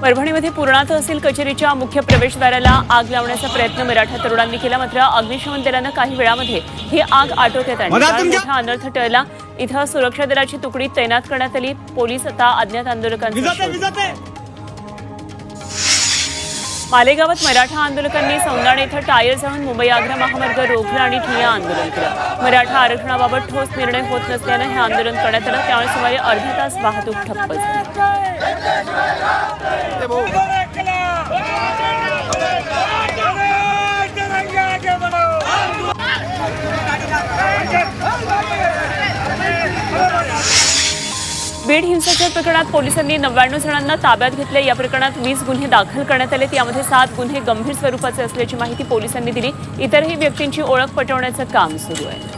परभणीमध्ये पूर्णा तहसील कचेरीच्या मुख्य प्रवेशद्वाराला आग लावण्याचा प्रयत्न मराठा तरुणांनी केला, मात्र अग्निशमन दलानं काही वेळामध्ये ही आग आटोक्यात आणली। मोठा अनर्थ टळला। इथं सुरक्षा दलाची तुकडी तैनात करण्यात आली। पोलीस आता अज्ञात आंदोलकांचा शोध। मालेगावात मराठा आंदोलकांनी सौंदाणे इथं टायर जाळून मुंबई आग्रा महामार्ग रोखला आणि ठिय्या आंदोलन केलं। मराठा आरक्षणाबाबत ठोस निर्णय होत नसल्यानं हे आंदोलन करण्यात आलं। त्यामुळे सुमारे अर्धा तास वाहतूक ठप्प झाली। बीड हिंसाचार प्रकरणात पोलिसांनी 99 जणांना ताब्यात घेतले। या प्रकरणात 20 गुन्हे दाखल करण्यात आले। यामध्ये 7 गुन्हे गंभीर स्वरूपाचे असल्याची माहिती पोलिसांनी दिली। इतरही व्यक्तींची ओळख पटवण्याचं काम सुरू आहे।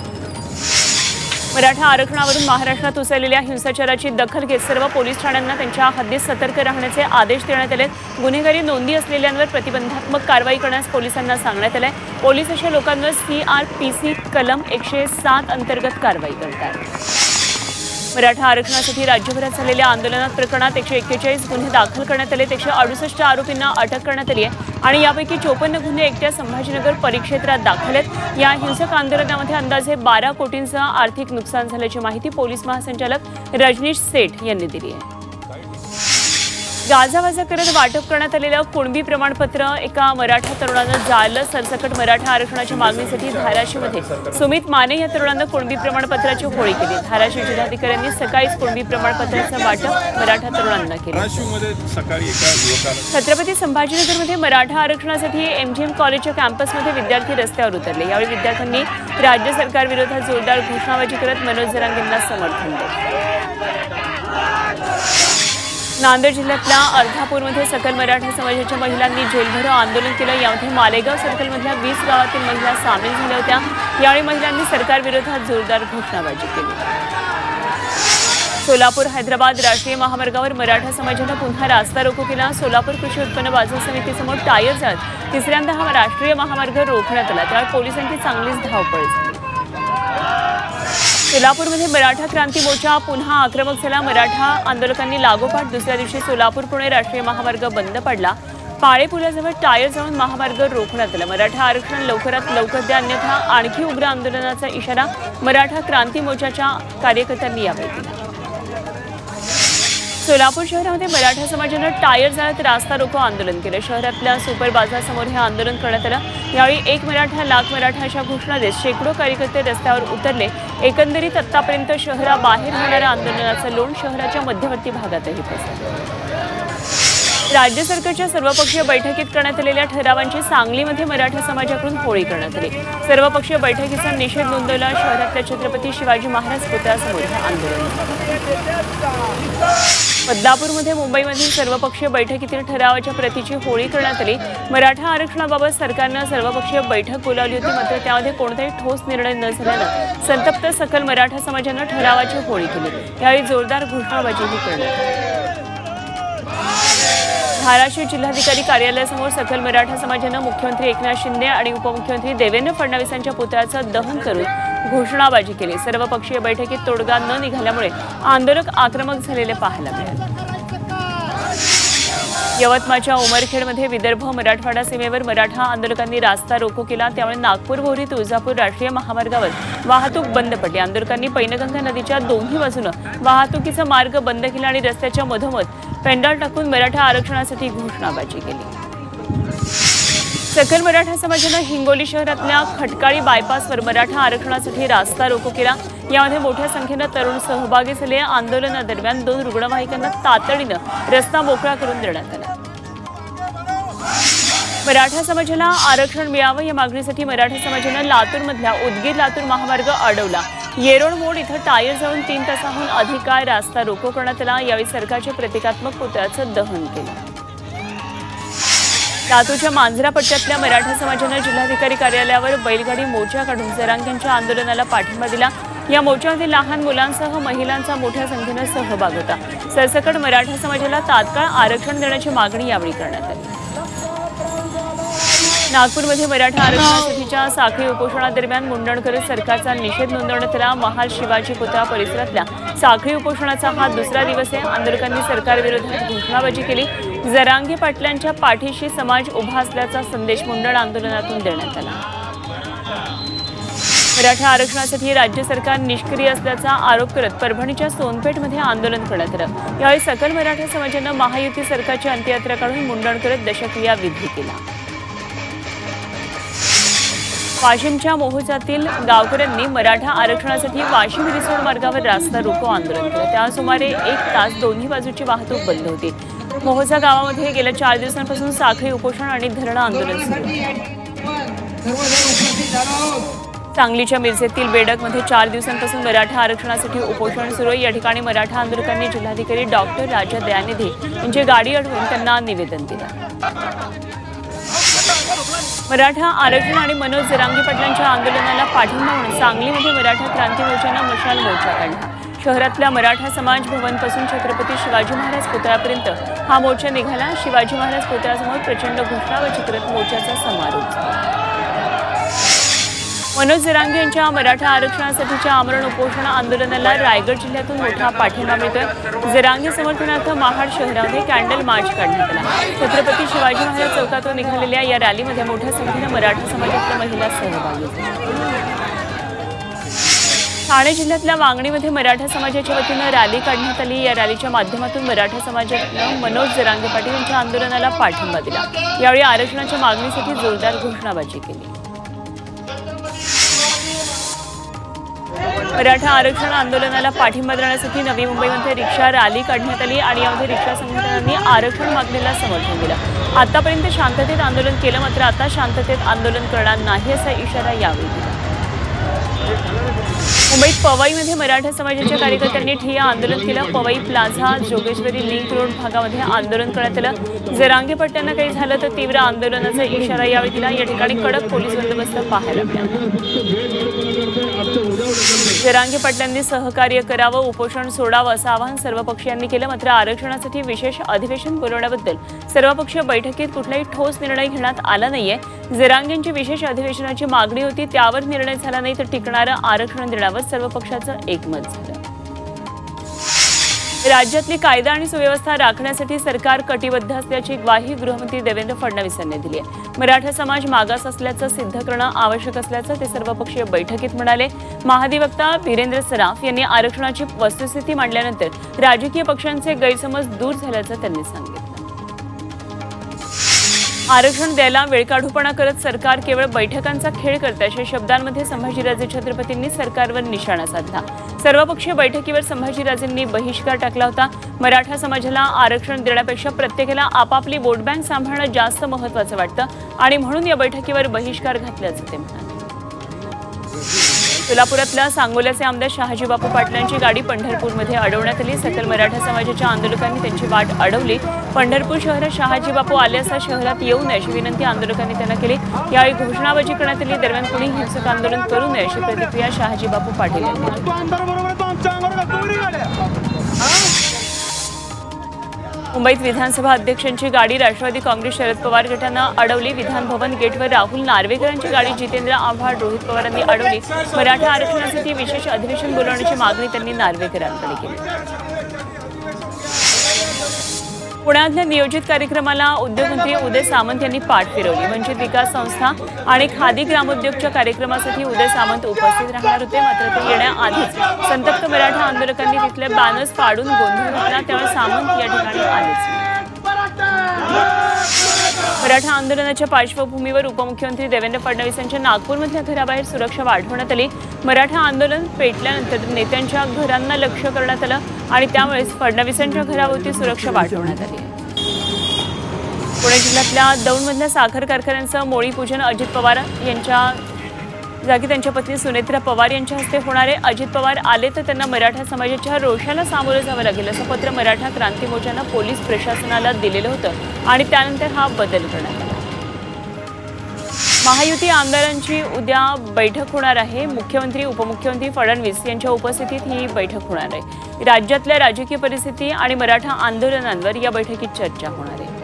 मराठा आरक्षणावरून महाराष्ट्रात उसळलेल्या हिंसाचाराची दखल घेत सर्व पोलीस ठाण्यांना त्यांच्या हद्दीत सतर्क राहण्याचे आदेश देण्यात आले। गुन्हेगारी नोंदी असलेल्यांवर प्रतिबंधात्मक कारवाई करण्यास पोलिसांना सांगण्यात आले। पोलीस अशा लोकांवर CRPC कलम 107 अंतर्गत कारवाई करतात। मराठा आरक्षणासाठी राज्यभरात झालेल्या आंदोलनात प्रकरणात 141 गुन्हे दाखल करण्यात आले। 168 आरोपींना अटक करण्यात आली आहे आणि यापैकी 54 गुन्हे एकट्या संभाजीनगर परिक्षेत्रात दाखल आहेत। या हिंसक आंदोलनामध्ये अंदाजे 12 कोटींचं आर्थिक नुकसान झाल्याची माहिती पोलीस महासंचालक रजनीश सेठ यांनी दिली आहे। गाजावाजा करत वाटप करण्यात आलेलं कुणबी प्रमाणपत्र एका मराठा तरुणानं जाळलं। सरसकट मराठा आरक्षणाच्या मागणीसाठी धाराशिवमध्ये सुमित माने या तरुणानं कुणबी प्रमाणपत्राची होळी केली। धाराशिव जिल्हाधिकाऱ्यांनी सकाळीच कुणबी प्रमाणपत्राचं वाटप मराठा तरुणांना केलं। छत्रपती संभाजीनगरमध्ये मराठा आरक्षणासाठी MGM कॉलेजच्या कॅम्पसमध्ये विद्यार्थी रस्त्यावर उतरले। यावेळी विद्यार्थ्यांनी राज्य सरकारविरोधात जोरदार घोषणाबाजी करत मनोज जरांगेंना समर्थन दिलं। नांदेड जिल्ह्यातल्या अर्धापूरमध्ये सकल मराठा समाजाच्या महिलांनी जेलभरो आंदोलन केलं। यामध्ये मालेगाव सर्कलमधल्या 20 गावातील महिला सामील झाल्या होत्या। यावेळी महिलांनी सरकारविरोधात जोरदार घोषणाबाजी केली। सोलापूर हैदराबाद राष्ट्रीय महामार्गावर मराठा समाजानं पुन्हा रास्ता रोको केला। सोलापूर कृषी उत्पन्न बाजार समितीसमोर टायर जाळत तिसऱ्यांदा हा राष्ट्रीय महामार्ग रोखण्यात आला। त्यावेळी पोलिसांची चांगलीच धावपळ झाली। सोलापूरमध्ये मराठा क्रांती मोर्चा पुन्हा आक्रमक झाला। मराठा आंदोलकांनी लागोपाठ दुसऱ्या दिवशी सोलापूर पुणे राष्ट्रीय महामार्ग बंद पडला। पाळे पुलाजवळ टायर जाळून महामार्ग रोखण्यात आला। मराठा आरक्षण लवकरात लवकर द्या, अन्यथा आणखी उग्र आंदोलनाचा इशारा मराठा क्रांती मोर्चाच्या कार्यकर्त्यांनी यावेळी दिला। सोलापूर शहरामध्ये मराठा समाजानं टायर जाळत रास्ता रोको आंदोलन केलं। शहरातल्या सुपर बाजारासमोर हे आंदोलन करण्यात आलं। यावेळी 1 मराठा लाख मराठा अशा घोषणा देत शेकडो कार्यकर्ते रस्त्यावर उतरले। एकंदरीत आतापर्यंत शहराबाहेर होणाऱ्या आंदोलनाचं लोण शहराच्या मध्यवर्ती भागातही पोहोचलं। राज्य सरकारच्या सर्वपक्षीय बैठकीत करण्यात आलेल्या ठरावांची सांगलीमध्ये मराठा समाजाकडून होळी करण्यात आली। सर्वपक्षीय बैठकीचा निषेध नोंदवला। शहरातल्या छत्रपती शिवाजी महाराज पुतळ्यासमोर हे आंदोलन। बदलापूरमध्ये मुंबईमधील सर्वपक्षीय बैठकीतील ठरावाच्या प्रतीची होळी करण्यात आली। मराठा आरक्षणाबाबत सरकारनं सर्वपक्षीय बैठक बोलावली होती, मात्र त्यामध्ये कोणताही ठोस निर्णय न झाल्यानं संतप्त सकल मराठा समाजानं ठरावाची होळी केली। यावेळी जोरदार घोषणाबाजीही करण्यात आली। धाराशिव जिल्हाधिकारी कार्यालयासमोर सकल मराठा समाजानं मुख्यमंत्री एकनाथ शिंदे आणि उपमुख्यमंत्री देवेंद्र फडणवीसांच्या पुतळ्याचं दहन करून घोषणाबाजी केली। सर्वपक्षीय बैठकीत तोडगा न निघाल्यामुळे आंदोलक आक्रमक झालेले पाहायला मिळाले। यवतमाळच्या उमरखेडमध्ये विदर्भ मराठवाडा सीमेवर मराठा आंदोलकांनी रास्ता रोको केला। त्यामुळे नागपूर भोरी तुळजापूर राष्ट्रीय महामार्गावर वाहतूक बंद पडली। आंदोलकांनी पैनगंगा नदीच्या दोन्ही बाजूनं वाहतुकीचा मार्ग बंद केला आणि रस्त्याच्या मधोमध पेंडॉल टाकून मराठा आरक्षणासाठी घोषणाबाजी केली। सकल मराठा समाजानं हिंगोली शहरातल्या खटकाळी बायपासवर मराठा आरक्षणासाठी रास्ता रोको केला। यामध्ये मोठ्या संख्येनं तरुण सहभागी झाले। आंदोलनादरम्यान 2 रुग्णवाहिकांना तातडीनं रस्ता मोकळा करून देण्यात आला। मराठा समाजाला आरक्षण मिळावं या मागणीसाठी मराठा समाजानं लातूरमधल्या उदगीर लातूर महामार्ग अडवला। येरोड मोड इथं टायर जाळून 3 तासाहून अधिक काळ रास्ता रोको करण्यात आला। यावेळी सरकारच्या प्रतिकात्मक पुतळ्याचं दहन केलं। लातूरच्या मांजरा पट्ट्यातल्या मराठा समाजानं जिल्हाधिकारी कार्यालयावर बैलगाडी मोर्चा काढून जरांगेंच्या आंदोलनाला पाठिंबा दिला। या मोर्चामध्ये लहान मुलांसह महिलांचा मोठ्या संख्येनं सहभाग होता। सरसकट मराठा समाजाला तात्काळ आरक्षण देण्याची मागणी यावेळी करण्यात आली। नागपूरमध्ये मराठा आरक्षणासाठीच्या साखळी उपोषणादरम्यान मुंडण करत सरकारचा निषेध नोंदवण्यात आला। महाल शिवाजी पुतळा परिसरातल्या साखळी उपोषणाचा हा दुसरा दिवस आहे। आंदोलकांनी सरकारविरोधात घोषणाबाजी केली। जरांगे पाटलांच्या पाठीशी समाज उभा असल्याचा संदेश मुंडण आंदोलनातून देण्यात आला। मराठा आरक्षणासाठी राज्य सरकार निष्क्रिय असल्याचा आरोप करत परभणीच्या सोनपेठमध्ये आंदोलन करण्यात आलं। यावेळी सकल मराठा समाजानं महायुती सरकारची अंत्ययात्रा काढून मुंडण करत दशक्रिया विधी केला। वाशिमच्या मोहोजातील गावकऱ्यांनी मराठा आरक्षणासाठी वाशिम रिसोड मार्गावर रास्ता रोको आंदोलन केलं। त्या सुमारे 1 तास दोन्ही बाजूची वाहतूक बंद होती। मोहोजा गावामध्ये गेल्या 4 दिवसांपासून साखळी उपोषण आणि धरणं आंदोलन सुरू आहे। सांगलीच्या मिरजेतील बेडकमध्ये 4 दिवसांपासून मराठा आरक्षणासाठी उपोषण सुरू आहे। या ठिकाणी मराठा आंदोलकांनी जिल्हाधिकारी डॉक्टर राजा दयानिधी यांची गाडी अडवून त्यांना निवेदन दिलं। मराठा आरक्षण आणि मनोज जरांगे पाटलांच्या आंदोलनाला पाठिंबा म्हणून सांगलीमध्ये मराठा क्रांती मोर्चानं मशाल मोर्चा काढला। शहरातल्या मराठा समाज भवनपासून छत्रपती शिवाजी महाराज पुतळ्यापर्यंत हा मोर्चा निघाला। शिवाजी महाराज पुतळ्यासमोर प्रचंड घोषणाबाजी करत मोर्चाचा समारोप झाला। मनोज जरांगे यांच्या मराठा आरक्षणासाठीच्या आमरण उपोषण आंदोलनाला रायगड जिल्ह्यातून मोठा पाठिंबा मिळतोय। जरांगे समर्थनार्थ महाड शहरामध्ये कॅन्डल मार्च काढण्यात आला। छत्रपती शिवाजी महाराज चौकातून निघालेल्या या रॅलीमध्ये मोठ्या संख्येनं मराठा समाजातल्या महिला सहभागी झाल्या। ठाणे जिल्ह्यातल्या वांगणीमध्ये मराठा समाजाच्या वतीनं रॅली काढण्यात आली। या रॅलीच्या माध्यमातून मराठा समाजानं मनोज जरांगे पाटील यांच्या आंदोलनाला पाठिंबा दिला। यावेळी आरक्षणाच्या मागणीसाठी जोरदार घोषणाबाजी केली। मराठा आरक्षण आंदोलनाला पाठिंबा देण्यासाठी नवी मुंबईमध्ये रिक्षा रॅली काढण्यात आली आणि यामध्ये रिक्षा संघटनांनी आरक्षण मागणीला समर्थन दिलं। आतापर्यंत शांततेत आंदोलन केलं, मात्र आता शांततेत आंदोलन करणार नाही असा इशारा यावेळी दिला। मुंबईत पवईमध्ये मराठा समाजाच्या कार्यकर्त्यांनी ठिय्या आंदोलन केलं। Powai plaza Jogeshwari link road भागामध्ये आंदोलन करण्यात आलं। जरांगे पाटलांना काही झालं तर तीव्र आंदोलनाचा इशारा यावेळी दिला। या ठिकाणी कडक पोलीस बंदोबस्त पाहायला मिळाला। जरांगे पाटलांनी सहकार्य करावं, उपोषण सोडावं असं आवाहन सर्वपक्षीयांनी केलं। मात्र आरक्षणासाठी विशेष अधिवेशन बोलवण्याबद्दल सर्वपक्षीय बैठकीत कुठलाही ठोस निर्णय घेण्यात आला नाहीये। जरांगेंची विशेष अधिवेशनाची मागणी होती, त्यावर निर्णय झाला नाही तर टिकणारं आरक्षण देण्यावर सर्व पक्षाचं एकमत झालं। राज्यातली कायदा आणि सुव्यवस्था राखण्यासाठी सरकार कटिबद्ध असल्याची ग्वाही गृहमंत्री देवेंद्र फडणवीस यांनी दिली आहे। मराठा समाज मागास असल्याचं सिद्ध करणं आवश्यक असल्याचं ते सर्वपक्षीय बैठकीत म्हणाले। महाधिवक्ता वीरेंद्र सराफ यांनी आरक्षणाची वस्तुस्थिती मांडल्यानंतर राजकीय पक्षांचे गैरसमज दूर झाल्याचं त्यांनी सांगितलं। आरक्षण द्यायला वेळकाढूपणा करत सरकार केवळ बैठकांचा खेळ करते अशा शब्दांमध्ये संभाजीराजे छत्रपतींनी सरकारवर निशाणा साधला। सर्वपक्षीय बैठकीवर संभाजीराजेंनी बहिष्कार टाकला होता। मराठा समाजाला आरक्षण देण्यापेक्षा प्रत्येकाला आपापली वोट बँक सांभाळणं जास्त महत्त्वाचं वाटतं आणि म्हणून या बैठकीवर बहिष्कार घातल्याचं ते म्हणाले। सोलापुरातल्या सांगोल्याचे आमदार शहाजी बापू पाटलांची गाडी पंढरपूरमध्ये अडवण्यात आली। सकल मराठा समाजाच्या आंदोलकांनी त्यांची वाट अडवली। पंढरपूर शहरात शहाजी बापू आले असता शहरात येऊ नये अशी विनंती आंदोलकांनी त्यांना केली। यावेळी घोषणाबाजी करण्यात आली। दरम्यान कोणी हिंसक आंदोलन करू नये अशी प्रतिक्रिया शहाजी बापू पाटील यांनी मुंबईत विधानसभा अध्यक्षांची गाडी राष्ट्रवादी काँग्रेस शरद पवार गटानं अडवली। विधान भवन गेटवर राहुल नार्वेकरांची गाडी जितेंद्र आव्हाड रोहित पवारांनी अडवली। मराठा आरक्षणासाठी विशेष अधिवेशन बोलवण्याची मागणी त्यांनी नार्वेकरांकडे केली। पुण्यातल्या नियोजित कार्यक्रमाला उद्योगमंत्री उदय सामंत यांनी पाठ फिरवली। वंचित विकास संस्था आणि खादी ग्रामोद्योगच्या कार्यक्रमासाठी उदय सामंत उपस्थित राहणार होते, मात्र ते येण्याआधीच संतप्त मराठा आंदोलकांनी तिथले बॅनर्स फाडून गोंधळ घातला। त्यावेळी सामंत या ठिकाणी आलेच। मराठा आंदोलनाच्या पार्श्वभूमीवर उपमुख्यमंत्री देवेंद्र फडणवीस यांच्या नागपूरमधल्या घराबाहेर सुरक्षा वाढवण्यात आली। मराठा आंदोलन पेटल्यानंतर नेत्यांच्या घरांना लक्ष्य करण्यात आलं आणि त्यामुळेच फडणवीसांच्या घराभोवती सुरक्षा वाढवण्यात आली। पुणे जिल्ह्यातल्या दौंडमधल्या साखर कारखान्यांचं मोळी पूजन अजित पवार यांच्या जागी त्यांच्या पत्नी सुनेत्रा पवार यांच्या हस्ते होणार आहे। अजित पवार आले तर त्यांना मराठा समाजाच्या रोषाला सामोरं जावं लागेल असं पत्र मराठा क्रांती मोर्चानं पोलीस प्रशासनाला दिलेलं होतं आणि त्यानंतर हा बदल करण्यात आला। महायुती आमदारांची उद्या बैठक होणार आहे। मुख्यमंत्री उपमुख्यमंत्री फडणवीस यांच्या उपस्थितीत ही बैठक होणार आहे। राज्यातल्या राजकीय परिस्थिती आणि मराठा आंदोलनांवर या बैठकीत चर्चा होणार आहे।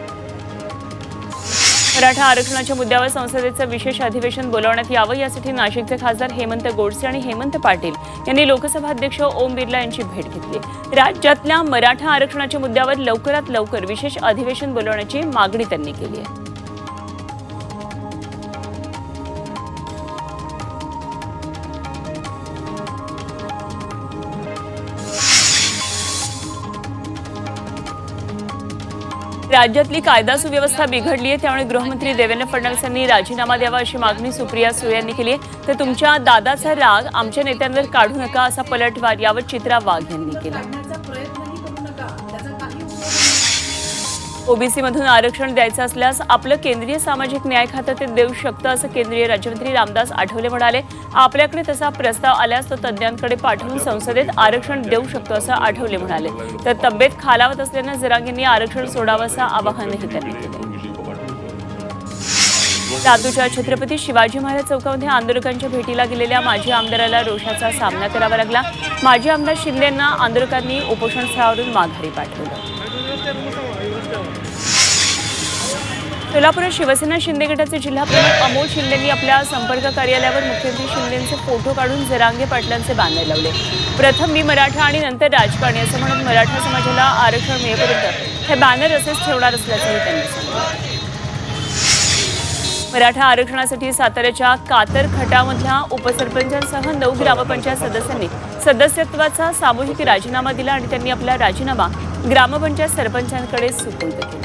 मराठा आरक्षणाच्या मुद्द्यावर संसदेचं विशेष अधिवेशन बोलावण्यात यावं यासाठी नाशिकचे खासदार हेमंत गोडसे आणि हेमंत पाटील यांनी लोकसभा अध्यक्ष ओम बिर्ला यांची भेट घेतली। राज्यातल्या मराठा आरक्षणाच्या मुद्द्यावर लवकरात लवकर विशेष अधिवेशन बोलावण्याची मागणी त्यांनी केली आहे। राज्यातली कायदा सुव्यवस्था बिघडली आहे, त्यामुळे गृहमंत्री देवेंद्र फडणवीस यांनी राजीनामा द्यावा अशी मागणी सुप्रिया सुळे यांनी केली आहे। तर तुमच्या दादाचा राग आमच्या नेत्यांवर काढू नका असा पलटवार यावर चित्रा वाघ यांनी केला। ओबीसी मधून आरक्षण द्यायचं असल्यास आपलं केंद्रीय सामाजिक न्याय खातं ते देऊ शकतं असं केंद्रीय राज्यमंत्री रामदास आठवले म्हणाले। आपल्याकडे तसा प्रस्ताव आल्यास तो तज्ज्ञांकडे पाठवून संसदेत आरक्षण देऊ शकतो असं आठवले म्हणाले। तर तब्येत खालावत असल्यानं जरांगेंनी आरक्षण सोडावं असं आवाहनही त्यांनी केलं। लातूरच्या छत्रपती शिवाजी महाराज चौकामध्ये आंदोलकांच्या भेटीला गेलेल्या माजी आमदाराला रोषाचा सामना करावा लागला। माजी आमदार शिंदेंना आंदोलकांनी उपोषण स्थळावरून माघारी पाठवलं। सोलापुरात शिवसेना शिंदे गटाचे जिल्हाप्रमुख अमोल शिंदेंनी आपल्या संपर्क कार्यालयावर मुख्यमंत्री शिंदेंचे फोटो काढून जरांगे पाटलांचे बॅनर लावले। प्रथम मी मराठा आणि नंतर राजकारणी असं म्हणून मराठा समाजाला आरक्षण मिळेपर्यंत हे बॅनर असेच ठेवणार असल्याचंही त्यांनी सांगितलं। मराठा आरक्षणासाठी साताऱ्याच्या कातर खटामधल्या उपसरपंचांसह 9 ग्रामपंचायत सदस्यांनी सदस्यत्वाचा सामूहिक राजीनामा दिला आणि त्यांनी आपला राजीनामा ग्रामपंचायत सरपंचांकडे सुपूर्द केला।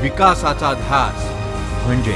विकासाचा ध्यास म्हणजे